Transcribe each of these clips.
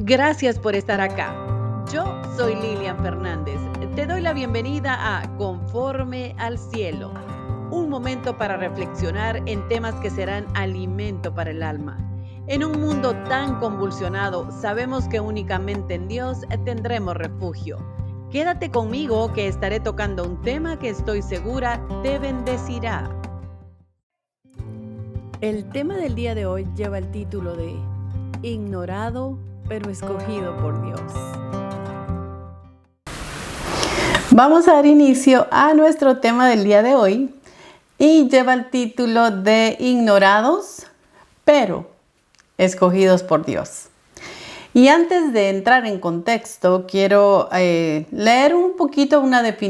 Gracias por estar acá. Yo soy Lilian Fernández. Te doy la bienvenida a Conforme al Cielo, un momento para reflexionar en temas que serán alimento para el alma. En un mundo tan convulsionado, sabemos que únicamente en Dios tendremos refugio. Quédate conmigo que estaré tocando un tema que estoy segura te bendecirá. El tema del día de hoy lleva el título de Ignorado pero escogido por Dios. Vamos a dar inicio a nuestro tema del día de hoy y lleva el título de Ignorados pero escogidos por Dios. Y antes de entrar en contexto, quiero leer un poquito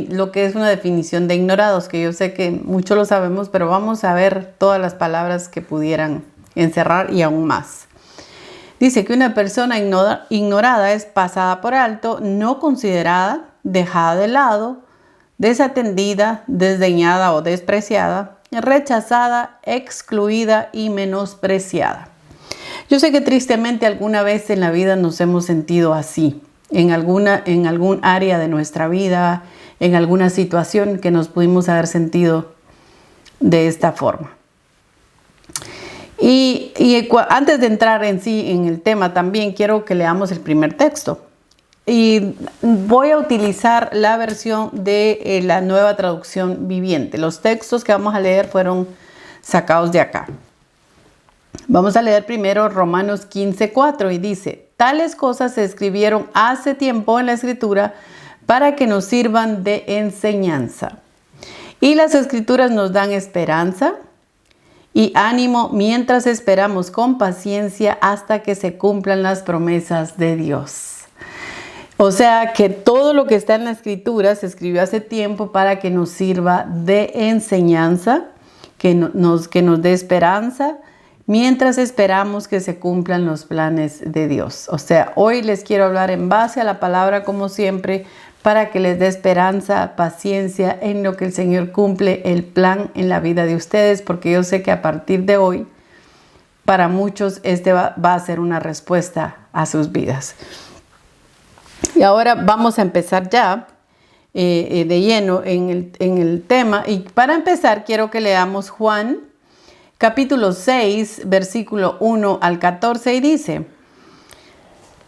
lo que es una definición de ignorados, que yo sé que muchos lo sabemos, pero vamos a ver todas las palabras que pudieran encerrar y aún más. Dice que una persona ignorada es pasada por alto, no considerada, dejada de lado, desatendida, desdeñada o despreciada, rechazada, excluida y menospreciada. Yo sé que tristemente alguna vez en la vida nos hemos sentido así, en algún área de nuestra vida, en alguna situación que nos pudimos haber sentido de esta forma. Y antes de entrar en sí en el tema, también quiero que leamos el primer texto. Y voy a utilizar la versión de la Nueva Traducción Viviente. Los textos que vamos a leer fueron sacados de acá. Vamos a leer primero Romanos 15:4 y dice: tales cosas se escribieron hace tiempo en la Escritura para que nos sirvan de enseñanza. Y las Escrituras nos dan esperanza y ánimo mientras esperamos con paciencia hasta que se cumplan las promesas de Dios. O sea que todo lo que está en la Escritura se escribió hace tiempo para que nos sirva de enseñanza, que nos dé esperanza mientras esperamos que se cumplan los planes de Dios. O sea, hoy les quiero hablar en base a la palabra como siempre, para que les dé esperanza, paciencia en lo que el Señor cumple el plan en la vida de ustedes, porque yo sé que a partir de hoy, para muchos, va a ser una respuesta a sus vidas. Y ahora vamos a empezar ya de lleno en el tema. Y para empezar, quiero que leamos Juan, capítulo 6, versículo 1 al 14, y dice: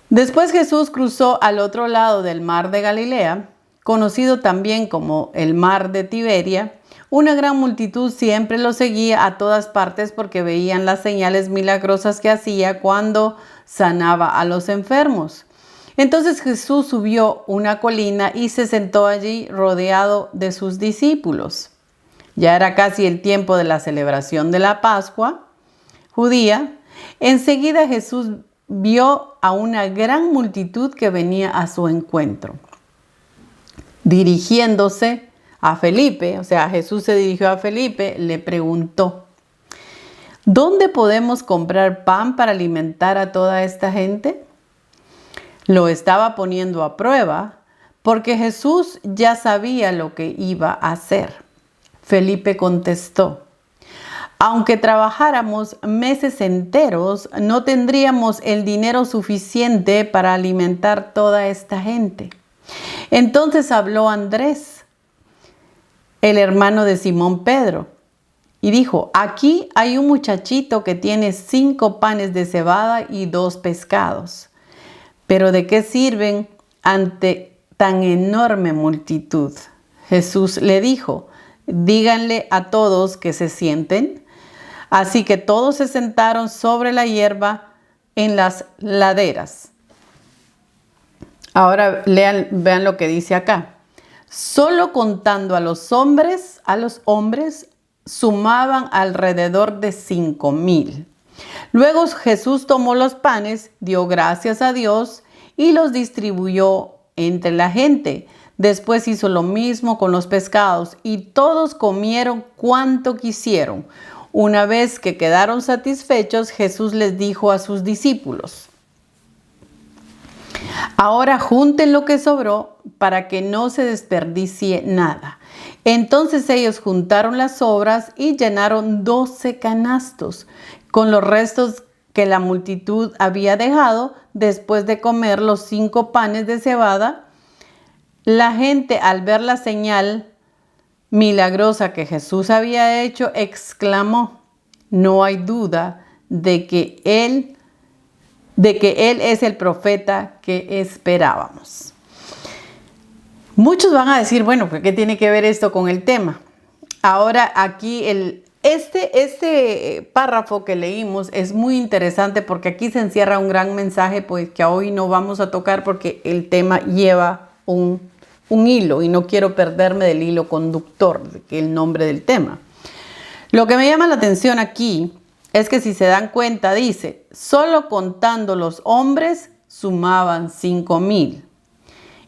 después Jesús cruzó al otro lado del mar de Galilea, conocido también como el mar de Tiberia. Una gran multitud siempre lo seguía a todas partes porque veían las señales milagrosas que hacía cuando sanaba a los enfermos. Entonces Jesús subió una colina y se sentó allí rodeado de sus discípulos. Ya era casi el tiempo de la celebración de la Pascua judía. Enseguida Jesús vio a una gran multitud que venía a su encuentro. Dirigiéndose a Felipe, o sea, Jesús se dirigió a Felipe, le preguntó: ¿dónde podemos comprar pan para alimentar a toda esta gente? Lo estaba poniendo a prueba porque Jesús ya sabía lo que iba a hacer. Felipe contestó: aunque trabajáramos meses enteros, no tendríamos el dinero suficiente para alimentar toda esta gente. Entonces habló Andrés, el hermano de Simón Pedro, y dijo: aquí hay un muchachito que tiene 5 panes de cebada y 2 pescados. ¿Pero de qué sirven ante tan enorme multitud? Jesús le dijo: díganle a todos que se sienten. Así que todos se sentaron sobre la hierba en las laderas. Ahora vean lo que dice acá. Solo contando a los hombres sumaban alrededor de 5,000. Luego Jesús tomó los panes, dio gracias a Dios y los distribuyó entre la gente. Después hizo lo mismo con los pescados y todos comieron cuanto quisieron. Una vez que quedaron satisfechos, Jesús les dijo a sus discípulos: ahora junten lo que sobró para que no se desperdicie nada. Entonces ellos juntaron las sobras y llenaron 12 canastos con los restos que la multitud había dejado después de comer los 5 panes de cebada, la gente, al ver la señal milagrosa que Jesús había hecho, exclamó: no hay duda de que él es el profeta que esperábamos. Muchos van a decir, bueno, ¿qué tiene que ver esto con el tema? Ahora aquí este párrafo que leímos es muy interesante porque aquí se encierra un gran mensaje, pues, que hoy no vamos a tocar porque el tema lleva un hilo y no quiero perderme del hilo conductor, que es el nombre del tema. Lo que me llama la atención aquí es que, si se dan cuenta, dice, solo contando los hombres sumaban 5,000.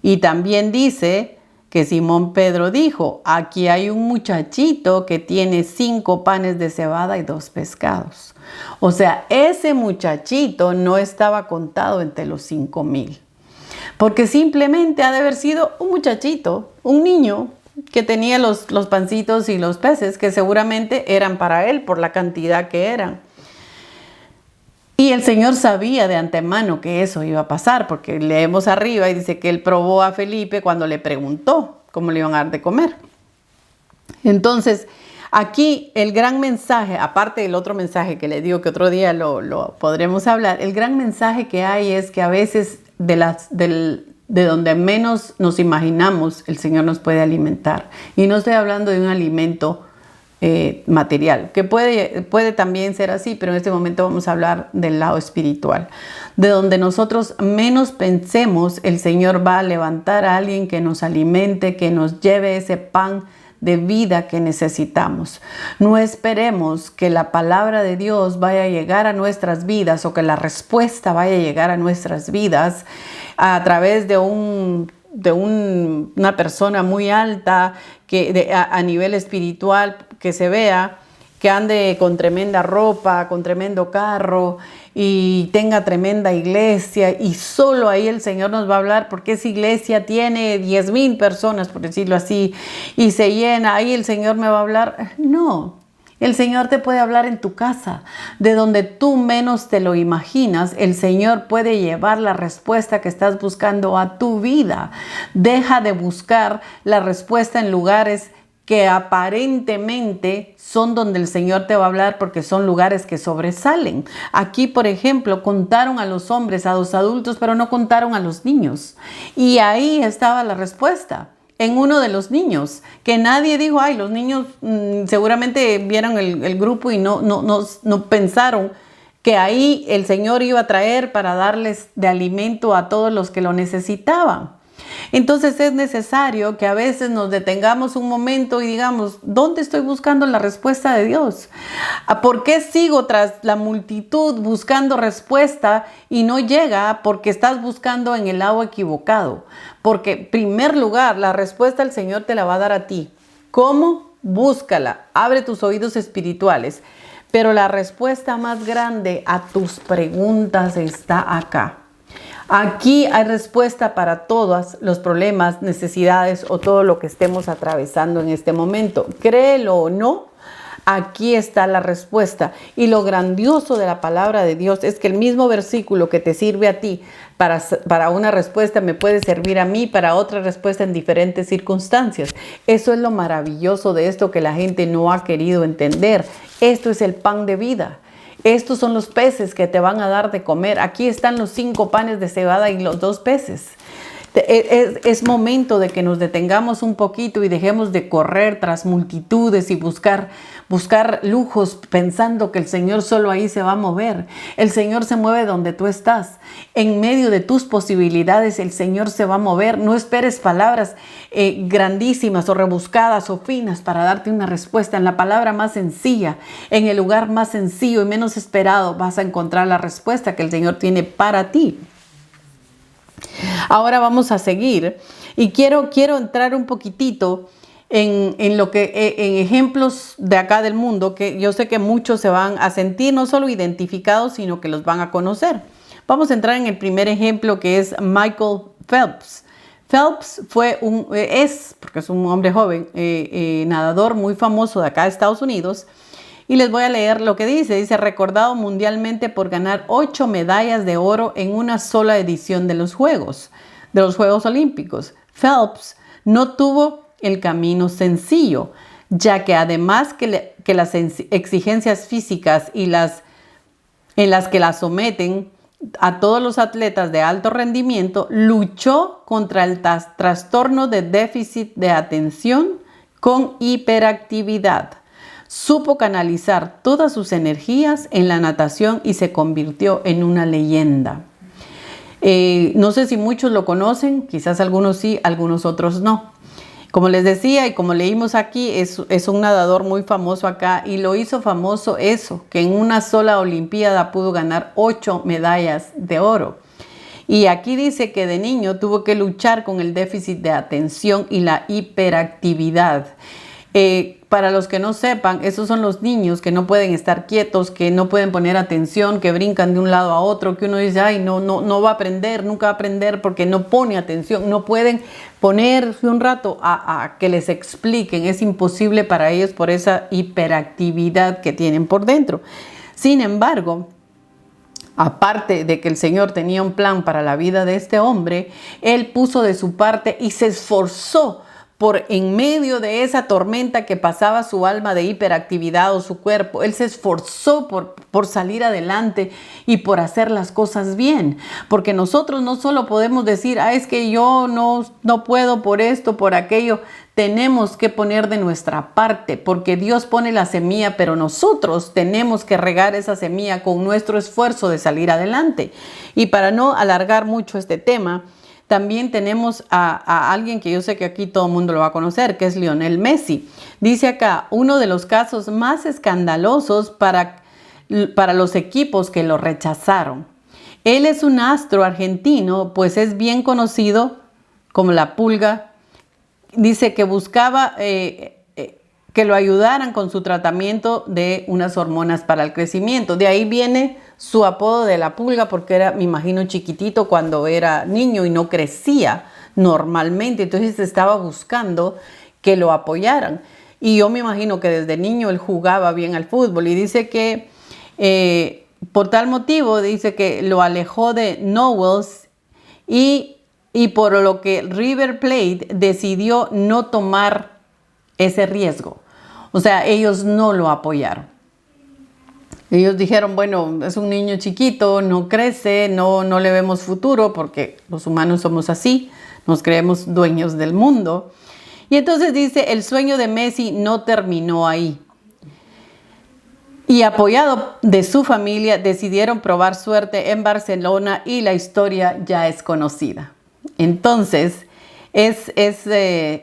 Y también dice que Simón Pedro dijo, aquí hay un muchachito que tiene 5 panes de cebada y 2 pescados. O sea, ese muchachito no estaba contado entre los 5,000. Porque simplemente ha de haber sido un muchachito, un niño que tenía los pancitos y los peces, que seguramente eran para él por la cantidad que eran. Y el Señor sabía de antemano que eso iba a pasar, porque leemos arriba y dice que él probó a Felipe cuando le preguntó cómo le iban a dar de comer. Entonces, aquí el gran mensaje, aparte del otro mensaje que le digo que otro día lo podremos hablar, el gran mensaje que hay es que a veces de donde menos nos imaginamos, el Señor nos puede alimentar. Y no estoy hablando de un alimento material, que puede también ser así, pero en este momento vamos a hablar del lado espiritual. De donde nosotros menos pensemos, el Señor va a levantar a alguien que nos alimente, que nos lleve ese pan de vida que necesitamos. No esperemos que la palabra de Dios vaya a llegar a nuestras vidas o que la respuesta vaya a llegar a nuestras vidas a través de una persona muy alta a nivel espiritual, que se vea, que ande con tremenda ropa, con tremendo carro y tenga tremenda iglesia, y solo ahí el Señor nos va a hablar, porque esa iglesia tiene 10,000 personas, por decirlo así, y se llena, ahí el Señor me va a hablar. No, el Señor te puede hablar en tu casa, de donde tú menos te lo imaginas. El Señor puede llevar la respuesta que estás buscando a tu vida. Deja de buscar la respuesta en lugares que aparentemente son donde el Señor te va a hablar, porque son lugares que sobresalen. Aquí, por ejemplo, contaron a los hombres, a los adultos, pero no contaron a los niños. Y ahí estaba la respuesta, en uno de los niños, que nadie dijo, ay, los niños seguramente vieron el grupo y no pensaron que ahí el Señor iba a traer para darles de alimento a todos los que lo necesitaban. Entonces es necesario que a veces nos detengamos un momento y digamos, ¿dónde estoy buscando la respuesta de Dios? ¿Por qué sigo tras la multitud buscando respuesta y no llega? Porque estás buscando en el lado equivocado. Porque, en primer lugar, la respuesta el Señor te la va a dar a ti. ¿Cómo? Búscala. Abre tus oídos espirituales. Pero la respuesta más grande a tus preguntas está acá. Aquí hay respuesta para todos los problemas, necesidades o todo lo que estemos atravesando en este momento. Créelo o no, aquí está la respuesta. Y lo grandioso de la palabra de Dios es que el mismo versículo que te sirve a ti para una respuesta me puede servir a mí para otra respuesta en diferentes circunstancias. Eso es lo maravilloso de esto que la gente no ha querido entender. Esto es el pan de vida. Estos son los peces que te van a dar de comer. Aquí están los 5 panes de cebada y los 2 peces. Es momento de que nos detengamos un poquito y dejemos de correr tras multitudes y buscar lujos pensando que el Señor solo ahí se va a mover. El Señor se mueve donde tú estás. En medio de tus posibilidades el Señor se va a mover. No esperes palabras grandísimas o rebuscadas o finas para darte una respuesta. En la palabra más sencilla, en el lugar más sencillo y menos esperado, vas a encontrar la respuesta que el Señor tiene para ti. Ahora vamos a seguir y quiero entrar un poquitito en ejemplos de acá del mundo, que yo sé que muchos se van a sentir no solo identificados, sino que los van a conocer. Vamos a entrar en el primer ejemplo, que es Michael Phelps. Phelps porque es un hombre joven, nadador muy famoso de acá de Estados Unidos, Y les voy a leer lo que dice. Dice, recordado mundialmente por ganar 8 medallas de oro en una sola edición de los Juegos Olímpicos. Phelps no tuvo el camino sencillo, ya que además que las exigencias físicas en las que la someten a todos los atletas de alto rendimiento, luchó contra el trastorno de déficit de atención con hiperactividad. Supo canalizar todas sus energías en la natación y se convirtió en una leyenda. No sé si muchos lo conocen, quizás algunos sí, algunos otros no. Como les decía y como leímos aquí, es un nadador muy famoso acá y lo hizo famoso eso, que en una sola Olimpiada pudo ganar 8 medallas de oro. Y aquí dice que de niño tuvo que luchar con el déficit de atención y la hiperactividad. Para los que no sepan, esos son los niños que no pueden estar quietos, que no pueden poner atención, que brincan de un lado a otro, que uno dice, ay, no va a aprender, nunca va a aprender porque no pone atención, no pueden ponerse un rato a que les expliquen, es imposible para ellos por esa hiperactividad que tienen por dentro. Sin embargo, aparte de que el Señor tenía un plan para la vida de este hombre, Él puso de su parte y se esforzó por en medio de esa tormenta que pasaba su alma de hiperactividad o su cuerpo. Él se esforzó por salir adelante y por hacer las cosas bien. Porque nosotros no solo podemos decir, es que yo no puedo por esto, por aquello. Tenemos que poner de nuestra parte, porque Dios pone la semilla, pero nosotros tenemos que regar esa semilla con nuestro esfuerzo de salir adelante. Y para no alargar mucho este tema, también tenemos a alguien que yo sé que aquí todo el mundo lo va a conocer, que es Lionel Messi. Dice acá, uno de los casos más escandalosos para los equipos que lo rechazaron. Él es un astro argentino, pues es bien conocido como la Pulga. Dice que buscaba que lo ayudaran con su tratamiento de unas hormonas para el crecimiento. De ahí viene su apodo de la Pulga, porque era, me imagino, chiquitito cuando era niño y no crecía normalmente. Entonces estaba buscando que lo apoyaran. Y yo me imagino que desde niño él jugaba bien al fútbol. Y dice que por tal motivo, dice que lo alejó de Newell's y por lo que River Plate decidió no tomar ese riesgo. O sea, ellos no lo apoyaron. Ellos dijeron, bueno, es un niño chiquito, no crece, no le vemos futuro, porque los humanos somos así, nos creemos dueños del mundo. Y entonces dice, el sueño de Messi no terminó ahí. Y apoyado de su familia, decidieron probar suerte en Barcelona y la historia ya es conocida. Entonces, es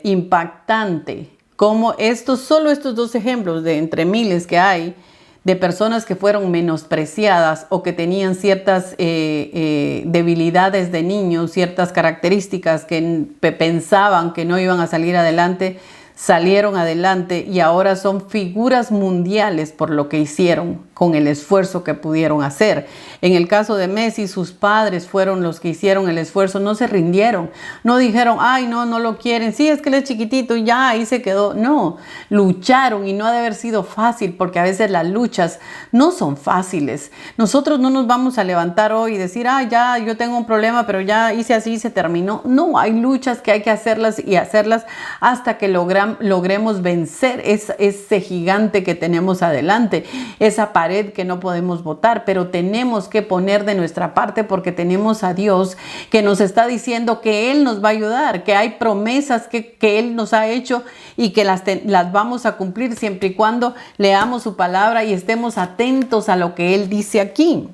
impactante cómo solo estos dos ejemplos de entre miles que hay, de personas que fueron menospreciadas o que tenían ciertas debilidades de niños, ciertas características que pensaban que no iban a salir adelante, salieron adelante y ahora son figuras mundiales por lo que hicieron, con el esfuerzo que pudieron hacer. En el caso de Messi, sus padres fueron los que hicieron el esfuerzo, no se rindieron, no dijeron, ay, no lo quieren, sí, es que él es chiquitito y ya ahí se quedó. No, lucharon y no ha de haber sido fácil, porque a veces las luchas no son fáciles. Nosotros no nos vamos a levantar hoy y decir, ya, yo tengo un problema, pero ya hice así y se terminó. No, hay luchas que hay que hacerlas y hacerlas hasta que logremos vencer ese gigante que tenemos adelante, esa pared que no podemos botar, pero tenemos que poner de nuestra parte, porque tenemos a Dios que nos está diciendo que Él nos va a ayudar, que hay promesas que Él nos ha hecho y que las vamos a cumplir siempre y cuando leamos su palabra y estemos atentos a lo que Él dice aquí.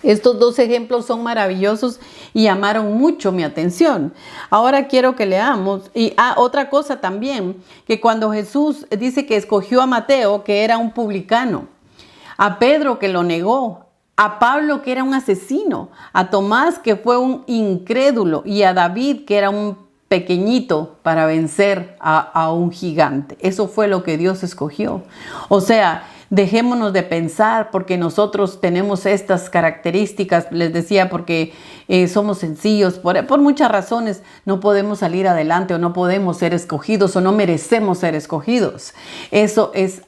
Estos dos ejemplos son maravillosos y llamaron mucho mi atención. Ahora quiero que leamos. Y otra cosa también, que cuando Jesús dice que escogió a Mateo, que era un publicano, a Pedro, que lo negó, a Pablo, que era un asesino, a Tomás, que fue un incrédulo, y a David, que era un pequeñito para vencer a un gigante. Eso fue lo que Dios escogió. O sea, Dejémonos de pensar porque nosotros tenemos estas características, les decía, porque somos sencillos, por muchas razones no podemos salir adelante o no podemos ser escogidos o no merecemos ser escogidos. Eso es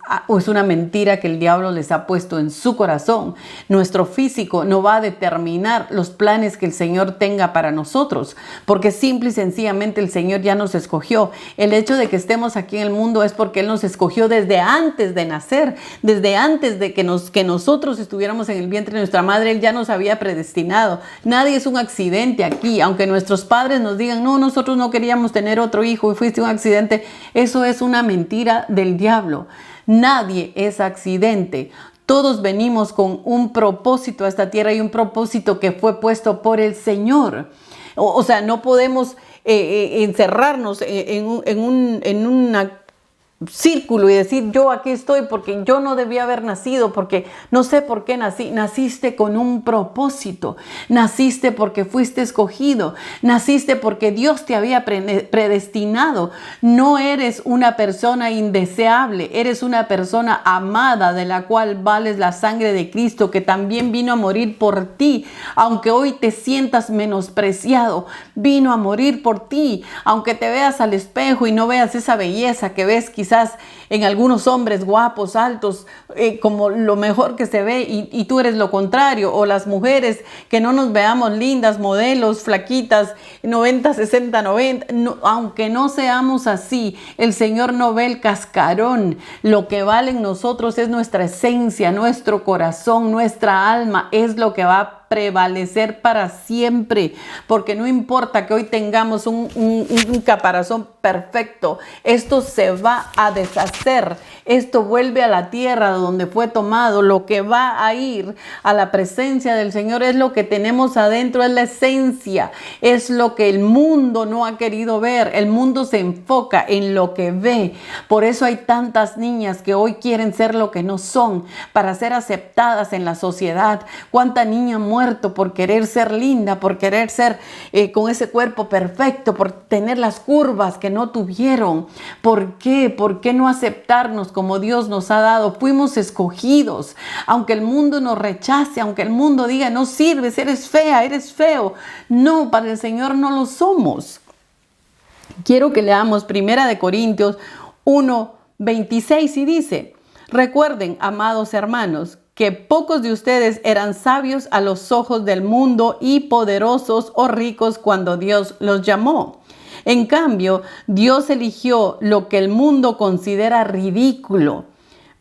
una mentira que el diablo les ha puesto en su corazón. Nuestro físico no va a determinar los planes que el Señor tenga para nosotros, porque simple y sencillamente el Señor ya nos escogió. El hecho de que estemos aquí en el mundo es porque Él nos escogió desde antes de nacer, desde antes de que nosotros estuviéramos en el vientre de nuestra madre. Él ya nos había predestinado. Nadie es un accidente aquí, aunque nuestros padres nos digan, no, nosotros no queríamos tener otro hijo y fuiste un accidente. Eso es una mentira del diablo. Nadie es accidente. Todos venimos con un propósito a esta tierra y un propósito que fue puesto por el Señor. O sea, no podemos encerrarnos en una círculo y decir, yo aquí estoy porque yo no debía haber nacido, porque no sé por qué nací. Naciste con un propósito, naciste porque fuiste escogido, naciste porque Dios te había predestinado. No eres una persona indeseable, eres una persona amada, de la cual vales la sangre de Cristo, que también vino a morir por ti. Aunque hoy te sientas menospreciado, vino a morir por ti. Aunque te veas al espejo y no veas esa belleza que ves quizás en algunos hombres guapos, altos, como lo mejor que se ve, y tú eres lo contrario, o las mujeres que no nos veamos lindas, modelos, flaquitas, 90, 60, 90, no, aunque no seamos así, el Señor no ve el cascarón. Lo que vale en nosotros es nuestra esencia, nuestro corazón, nuestra alma, es lo que va a prevalecer para siempre, porque no importa que hoy tengamos un caparazón perfecto, esto se va a deshacer, esto vuelve a la tierra donde fue tomado. Lo que va a ir a la presencia del Señor es lo que tenemos adentro, es la esencia, es lo que el mundo no ha querido ver. El mundo se enfoca en lo que ve. Por eso hay tantas niñas que hoy quieren ser lo que no son, para ser aceptadas en la sociedad. ¿Cuánta niña muerto por querer ser linda, por querer ser con ese cuerpo perfecto, por tener las curvas que no tuvieron? ¿Por qué? ¿Por qué no aceptarnos como Dios nos ha dado? Fuimos escogidos. Aunque el mundo nos rechace, aunque el mundo diga, no sirves, eres fea, eres feo. No, para el Señor no lo somos. Quiero que leamos 1 Corintios 1:26 y dice, recuerden, amados hermanos, que pocos de ustedes eran sabios a los ojos del mundo y poderosos o ricos cuando Dios los llamó. En cambio, Dios eligió lo que el mundo considera ridículo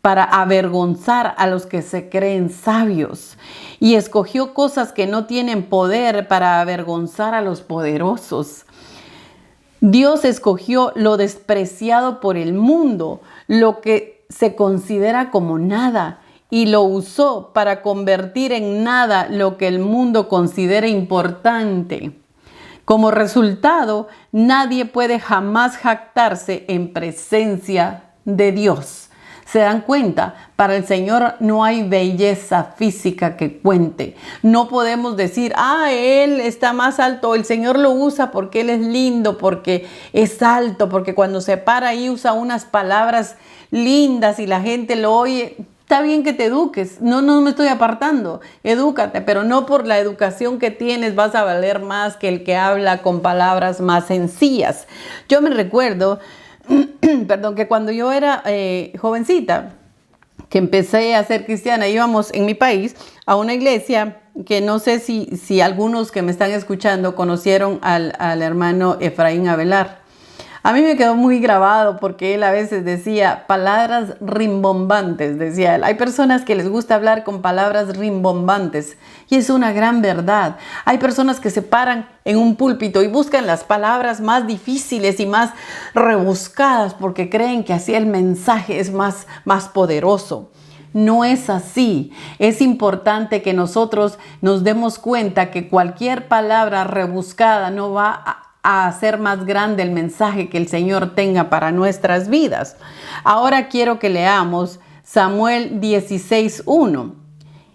para avergonzar a los que se creen sabios, y escogió cosas que no tienen poder para avergonzar a los poderosos. Dios escogió lo despreciado por el mundo, lo que se considera como nada, y lo usó para convertir en nada lo que el mundo considera importante. Como resultado, nadie puede jamás jactarse en presencia de Dios. ¿Se dan cuenta? Para el Señor no hay belleza física que cuente. No podemos decir, Él está más alto. El Señor lo usa porque Él es lindo, porque es alto, porque cuando se para ahí usa unas palabras lindas y la gente lo oye. Está bien que te eduques, no me estoy apartando, edúcate, pero no por la educación que tienes vas a valer más que el que habla con palabras más sencillas. Yo me recuerdo, que cuando yo era jovencita, que empecé a ser cristiana, íbamos en mi país a una iglesia que no sé si algunos que me están escuchando conocieron al hermano Efraín Avelar. A mí me quedó muy grabado porque él a veces decía palabras rimbombantes, decía él. Hay personas que les gusta hablar con palabras rimbombantes y es una gran verdad. Hay personas que se paran en un púlpito y buscan las palabras más difíciles y más rebuscadas porque creen que así el mensaje es más poderoso. No es así. Es importante que nosotros nos demos cuenta que cualquier palabra rebuscada no va a hacer más grande el mensaje que el Señor tenga para nuestras vidas. Ahora quiero que leamos Samuel 16:1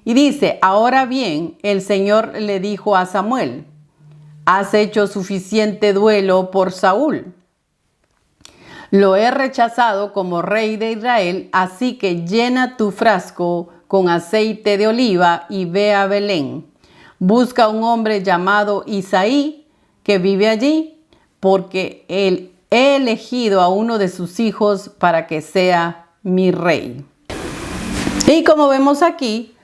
y dice, ahora bien, el Señor le dijo a Samuel, has hecho suficiente duelo por Saúl. Lo he rechazado como rey de Israel, así que llena tu frasco con aceite de oliva y ve a Belén. Busca a un hombre llamado Isaí que vive allí, porque he elegido a uno de sus hijos para que sea mi rey. Y como vemos aquí,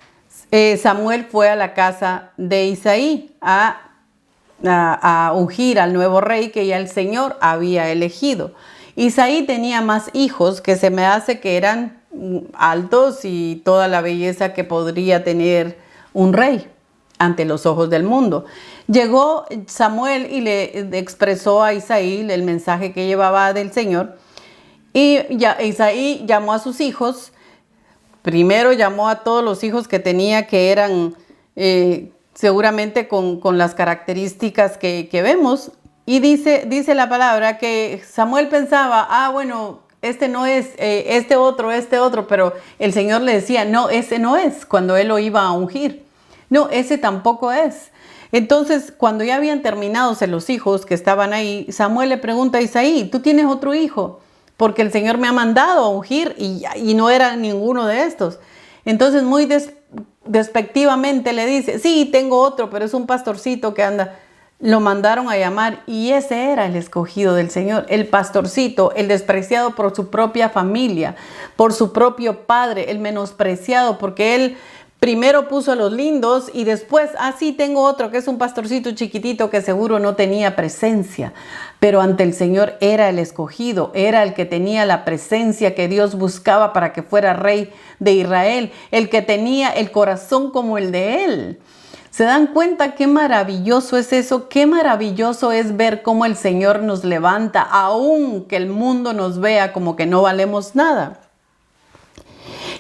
Samuel fue a la casa de Isaí a ungir al nuevo rey que ya el Señor había elegido. Isaí tenía más hijos que se me hace que eran altos y toda la belleza que podría tener un rey ante los ojos del mundo. Llegó Samuel y le expresó a Isaí el mensaje que llevaba del Señor, y Isaí llamó a sus hijos. Primero llamó a todos los hijos que tenía, que eran seguramente con las características que vemos. Y dice la palabra que Samuel pensaba, bueno, este no es, este otro, pero el Señor le decía, no, ese no es, cuando él lo iba a ungir. No, ese tampoco es. Entonces, cuando ya habían terminado los hijos que estaban ahí, Samuel le pregunta a Isaí, ¿tú tienes otro hijo? Porque el Señor me ha mandado a ungir y no era ninguno de estos. Entonces, muy despectivamente le dice, sí, tengo otro, pero es un pastorcito que anda. Lo mandaron a llamar y ese era el escogido del Señor, el pastorcito, el despreciado por su propia familia, por su propio padre, el menospreciado, porque él primero puso a los lindos y después, sí, tengo otro que es un pastorcito chiquitito que seguro no tenía presencia, pero ante el Señor era el escogido, era el que tenía la presencia que Dios buscaba para que fuera rey de Israel, el que tenía el corazón como el de él. ¿Se dan cuenta qué maravilloso es eso? Qué maravilloso es ver cómo el Señor nos levanta, aun que el mundo nos vea como que no valemos nada.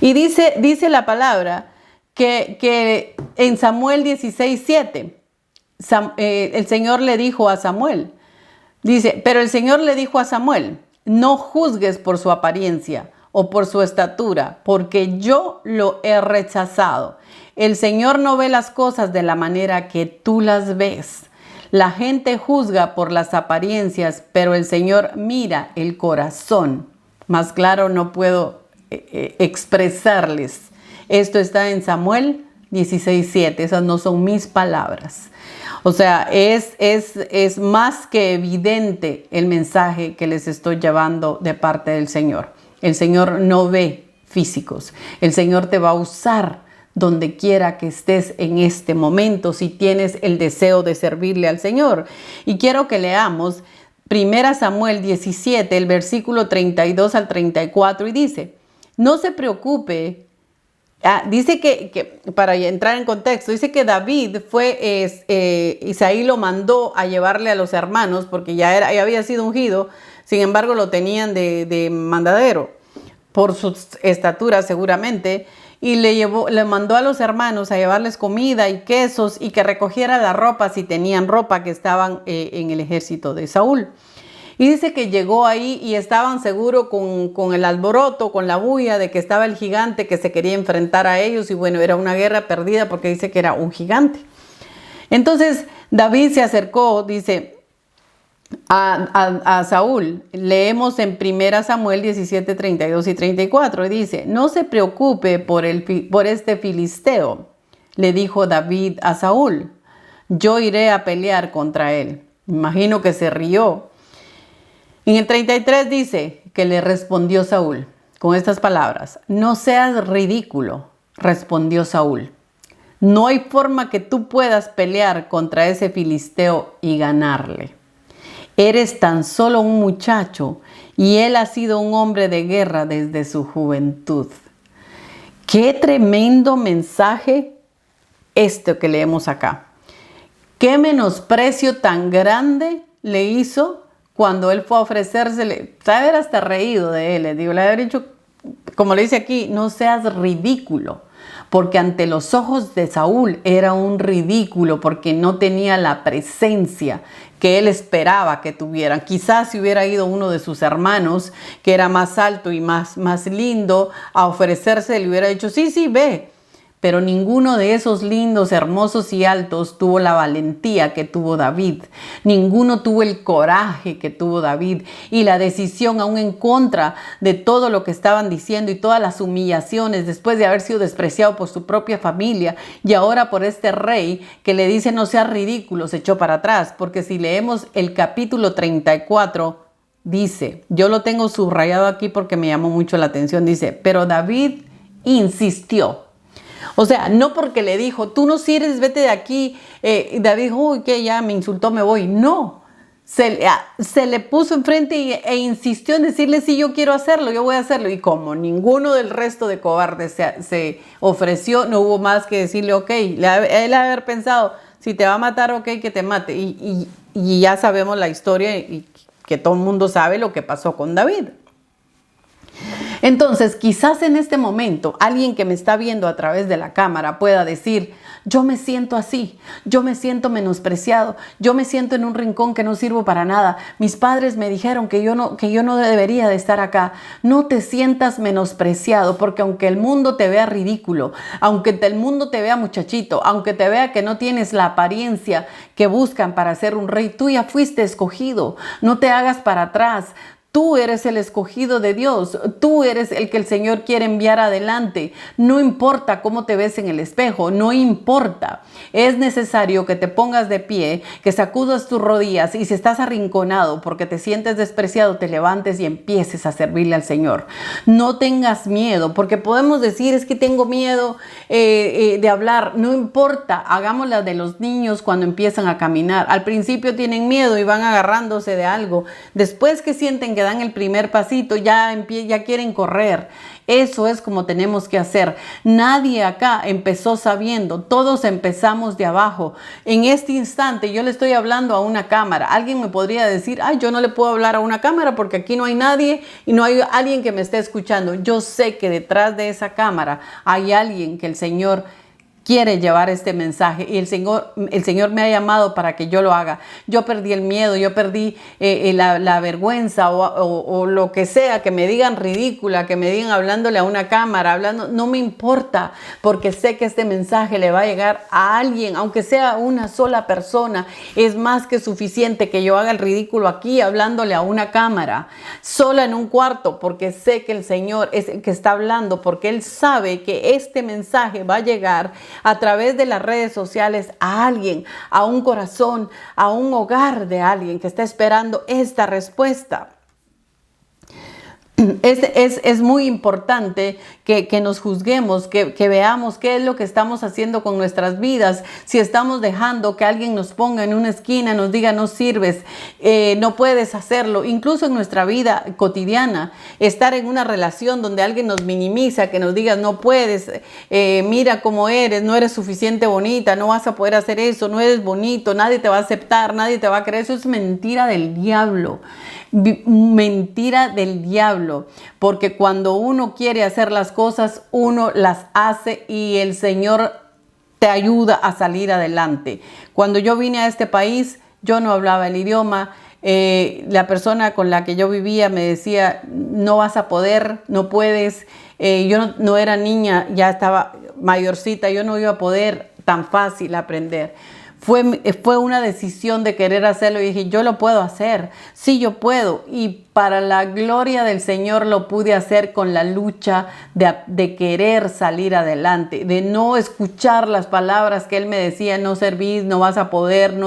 Y dice la palabra que en Samuel 16:7, el Señor le dijo a Samuel, dice, pero el Señor le dijo a Samuel, no juzgues por su apariencia o por su estatura, porque yo lo he rechazado. El Señor no ve las cosas de la manera que tú las ves. La gente juzga por las apariencias, pero el Señor mira el corazón. Más claro no puedo expresarles. Esto está en Samuel 16:7. Esas no son mis palabras. O sea, es más que evidente el mensaje que les estoy llevando de parte del Señor. El Señor no ve físicos. El Señor te va a usar donde quiera que estés en este momento, si tienes el deseo de servirle al Señor. Y quiero que leamos 1 Samuel 17, el versículo 32 al 34, y dice, no se preocupe. Dice que para entrar en contexto, dice que David Isaí lo mandó a llevarle a los hermanos porque ya había sido ungido, sin embargo lo tenían de mandadero por su estatura seguramente, y le mandó a los hermanos a llevarles comida y quesos y que recogiera la ropa si tenían ropa, que estaban en el ejército de Saúl. Y dice que llegó ahí y estaban seguros con el alboroto, con la bulla de que estaba el gigante que se quería enfrentar a ellos, y bueno, era una guerra perdida porque dice que era un gigante. Entonces David se acercó, dice, a Saúl. Leemos en 1 Samuel 17, 32 y 34, y dice, no se preocupe por este filisteo, le dijo David a Saúl, yo iré a pelear contra él. Imagino que se rió. En el 33 dice que le respondió Saúl con estas palabras, no seas ridículo, respondió Saúl, no hay forma que tú puedas pelear contra ese filisteo y ganarle. Eres tan solo un muchacho y él ha sido un hombre de guerra desde su juventud. Qué tremendo mensaje esto que leemos acá. Qué menosprecio tan grande le hizo cuando él fue a ofrecérsele. Saber hasta reído de él. Le había dicho, como le dice aquí, no seas ridículo. Porque ante los ojos de Saúl era un ridículo porque no tenía la presencia que él esperaba que tuvieran. Quizás si hubiera ido uno de sus hermanos, que era más alto y más lindo, a ofrecerse, le hubiera dicho, sí, ve. Pero ninguno de esos lindos, hermosos y altos tuvo la valentía que tuvo David. Ninguno tuvo el coraje que tuvo David y la decisión aún en contra de todo lo que estaban diciendo y todas las humillaciones después de haber sido despreciado por su propia familia y ahora por este rey que le dice no seas ridículo, se echó para atrás. Porque si leemos el capítulo 34, dice, yo lo tengo subrayado aquí porque me llamó mucho la atención, dice, pero David insistió. O sea, no porque le dijo, tú no sirves, vete de aquí. David dijo, uy, que ya me insultó, me voy. No, se le puso enfrente e insistió en decirle, sí, yo quiero hacerlo, yo voy a hacerlo. Y como ninguno del resto de cobardes se ofreció, no hubo más que decirle, ok, él haber pensado, si te va a matar, ok, que te mate. Y ya sabemos la historia y que todo el mundo sabe lo que pasó con David. Entonces, quizás en este momento, alguien que me está viendo a través de la cámara pueda decir, yo me siento así, yo me siento menospreciado, yo me siento en un rincón que no sirvo para nada. Mis padres me dijeron que yo no debería de estar acá. No te sientas menospreciado, porque aunque el mundo te vea ridículo, aunque el mundo te vea muchachito, aunque te vea que no tienes la apariencia que buscan para ser un rey, tú ya fuiste escogido. No te hagas para atrás. Tú eres el escogido de Dios. Tú eres el que el Señor quiere enviar adelante. No importa cómo te ves en el espejo, no importa. Es necesario que te pongas de pie, que sacudas tus rodillas y si estás arrinconado porque te sientes despreciado, te levantes y empieces a servirle al Señor. No tengas miedo, porque podemos decir, es que tengo miedo de hablar. No importa, hagámosla de los niños cuando empiezan a caminar. Al principio tienen miedo y van agarrándose de algo. Después que sienten que dan el primer pasito, ya quieren correr. Eso es como tenemos que hacer. Nadie acá empezó sabiendo, todos empezamos de abajo. En este instante yo le estoy hablando a una cámara. Alguien me podría decir, ay, yo no le puedo hablar a una cámara porque aquí no hay nadie y no hay alguien que me esté escuchando. Yo sé que detrás de esa cámara hay alguien que el Señor quiere llevar este mensaje y el Señor me ha llamado para que yo lo haga. Yo perdí el miedo, yo perdí la vergüenza o lo que sea, que me digan ridícula, que me digan hablándole a una cámara, no me importa, porque sé que este mensaje le va a llegar a alguien, aunque sea una sola persona. Es más que suficiente que yo haga el ridículo aquí hablándole a una cámara, sola en un cuarto, porque sé que el Señor es el que está hablando, porque Él sabe que este mensaje va a llegar a través de las redes sociales a alguien, a un corazón, a un hogar de alguien que está esperando esta respuesta. Es muy importante que nos juzguemos, que veamos qué es lo que estamos haciendo con nuestras vidas. Si estamos dejando que alguien nos ponga en una esquina, nos diga no sirves, no puedes hacerlo. Incluso en nuestra vida cotidiana, estar en una relación donde alguien nos minimiza, que nos diga no puedes, mira cómo eres, no eres suficiente bonita, no vas a poder hacer eso, no eres bonito, nadie te va a aceptar, nadie te va a creer. Eso es mentira del diablo. Mentira del diablo, porque cuando uno quiere hacer las cosas, uno las hace y el Señor te ayuda a salir adelante. Cuando yo vine a este país, yo no hablaba el idioma. La persona con la que yo vivía me decía, no vas a poder, no puedes. Yo no era niña, ya estaba mayorcita, yo no iba a poder tan fácil aprender. Fue una decisión de querer hacerlo y dije, yo lo puedo hacer, sí, yo puedo. Y para la gloria del Señor lo pude hacer con la lucha de querer salir adelante, de no escuchar las palabras que Él me decía, no servís, no vas a poder,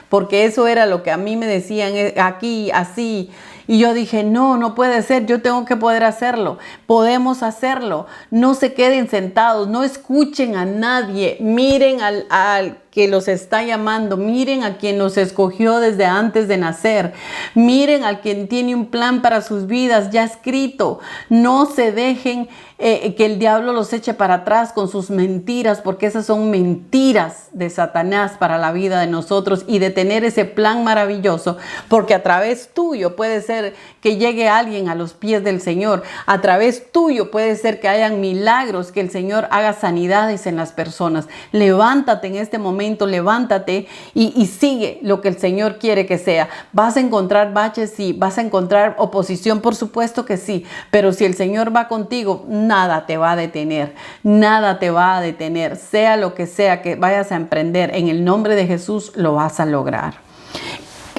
porque eso era lo que a mí me decían aquí, así. Y yo dije, no puede ser, yo tengo que poder hacerlo, podemos hacerlo. No se queden sentados, no escuchen a nadie, miren al que los está llamando, miren a quien los escogió desde antes de nacer, miren al quien tiene un plan para sus vidas ya escrito. No se dejen que el diablo los eche para atrás con sus mentiras, porque esas son mentiras de Satanás para la vida de nosotros y de tener ese plan maravilloso, porque a través tuyo puede ser que llegue alguien a los pies del Señor, a través tuyo puede ser que hayan milagros, que el Señor haga sanidades en las personas. Levántate en este momento momento levántate y sigue lo que el Señor quiere que sea. ¿Vas a encontrar baches? Sí. ¿Vas a encontrar oposición? Por supuesto que sí. Pero si el Señor va contigo, nada te va a detener. Nada te va a detener. Sea lo que sea que vayas a emprender, en el nombre de Jesús lo vas a lograr.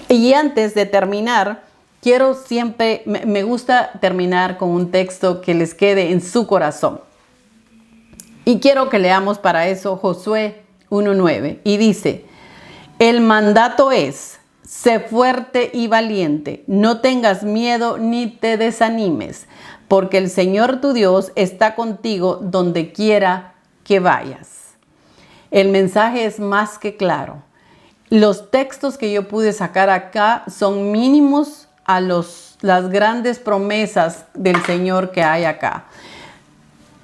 Y antes de terminar, me gusta terminar con un texto que les quede en su corazón. Y quiero que leamos para eso Josué 1:9. Y dice, el mandato es, sé fuerte y valiente, no tengas miedo ni te desanimes, porque el Señor tu Dios está contigo donde quiera que vayas. El mensaje es más que claro. Los textos que yo pude sacar acá son mínimos a las grandes promesas del Señor que hay acá.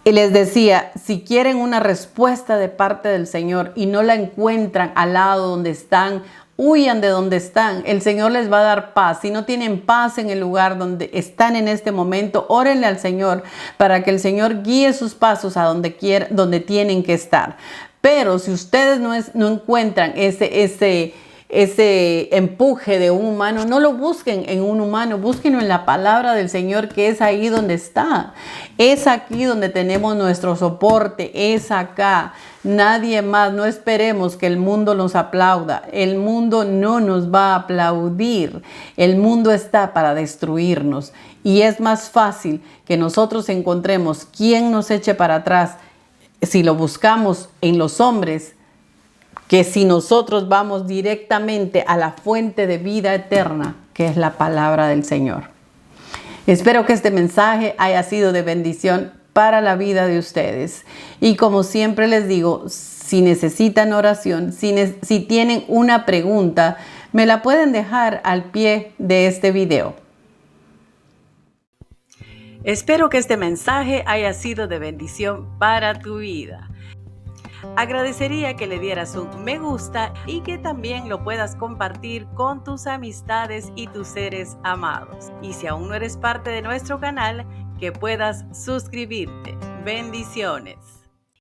Y les decía, si quieren una respuesta de parte del Señor y no la encuentran al lado donde están, huyan de donde están. El Señor les va a dar paz. Si no tienen paz en el lugar donde están en este momento, órenle al Señor para que el Señor guíe sus pasos a donde tienen que estar. Pero si ustedes no encuentran ese empuje de un humano, no lo busquen en un humano, búsquenlo en la palabra del Señor, que es ahí donde está. Es aquí donde tenemos nuestro soporte, es acá. Nadie más. No esperemos que el mundo nos aplauda. El mundo no nos va a aplaudir. El mundo está para destruirnos. Y es más fácil que nosotros encontremos quien nos eche para atrás si lo buscamos en los hombres, que si nosotros vamos directamente a la fuente de vida eterna, que es la palabra del Señor. Espero que este mensaje haya sido de bendición para la vida de ustedes. Y como siempre les digo, si necesitan oración, si tienen una pregunta, me la pueden dejar al pie de este video. Espero que este mensaje haya sido de bendición para tu vida. Agradecería que le dieras un me gusta y que también lo puedas compartir con tus amistades y tus seres amados. Y si aún no eres parte de nuestro canal, que puedas suscribirte. Bendiciones.